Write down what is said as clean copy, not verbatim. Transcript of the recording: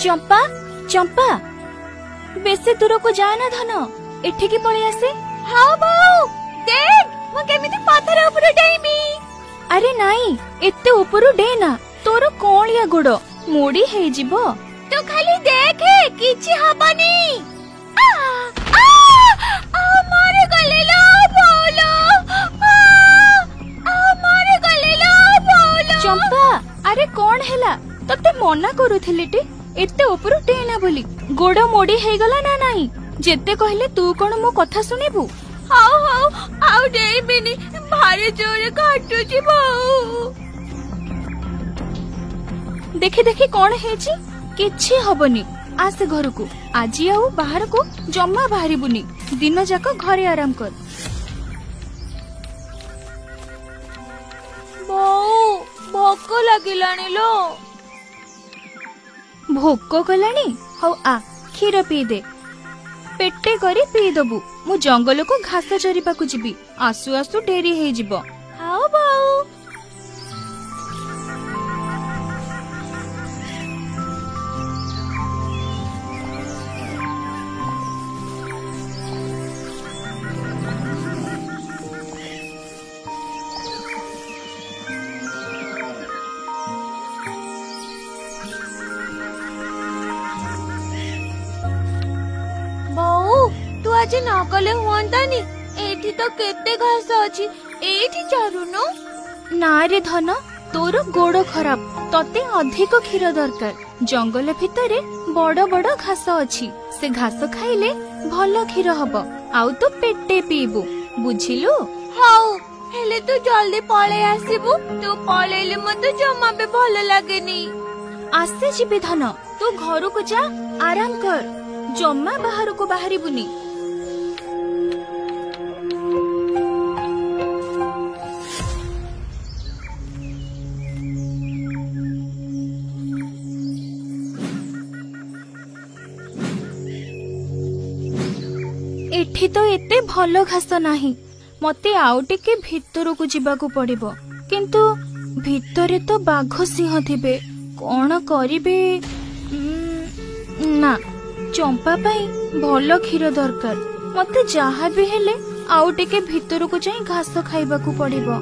चंपा चंपा बेसी दूर को जाना धन एठिकी पळी आसे। हां बाऊ देख मु केमिति पत्थर ऊपर डेइमी। अरे नाई एते ऊपर डेना तोर कोलिया गोड़ मोड़ी हे जिवो। तू खाली देख किछि हबनी। मारे गले लो बोलो मारे गले लो बोलो। चंपा अरे कौन हेला तते मना करूथिले टी एते ऊपर डेना बोली गोड़ मोड़ी हे गला ना नाई जेते कहले तू कोन मो कथा सुनिबू। हाउ हाउ आउ डेइबिनी भारी जोरे काटू छी बाऊ। देखि देखि कौन हेची किछि हबनी आसे घर को आज आउ बाहर को जम्मा बाहरिबुनी दिन जाक घरे आराम कर। बाऊ भोक लागिलानी लो। भोक कलानी हौ आ क्षीर पी दे पेटे करी पी दबु मु जंगल को घास चरिबा को जिबी आसु आसु डेरी हे जिवो। हाउ बाऊ तू आज न गले हुआंतानी एठी तो केते घास अछि एठी चारुनो। ना रे धन तोर गोड़ खराब तते अधिक क्षीर दरकार जंगल भितरे बड़ बड़ घास अछि से घास खाइले भल क्षीर हबो आउ तो पेटे पीबू बुझिलु। हाउ हेले तू जल्दी पळे आसीबू तू पळेले मते जम्मा बे भल लागेनी। आसे जिबे धन तू घर को जा आराम कर जम्मा बाहर को बाहरिबुनी। एठी तो एते भलो घास नाही मते आउ टिके भितर को जिबा को पड़िबो किंतु भितरे तो बाघ सिंह थिबे कोन करिबे। ना चंपा पाई भलो क्षीर दरकार मते जहा भी हेले आउ टिके भितर को जाई घास खाइबा को पड़िबो।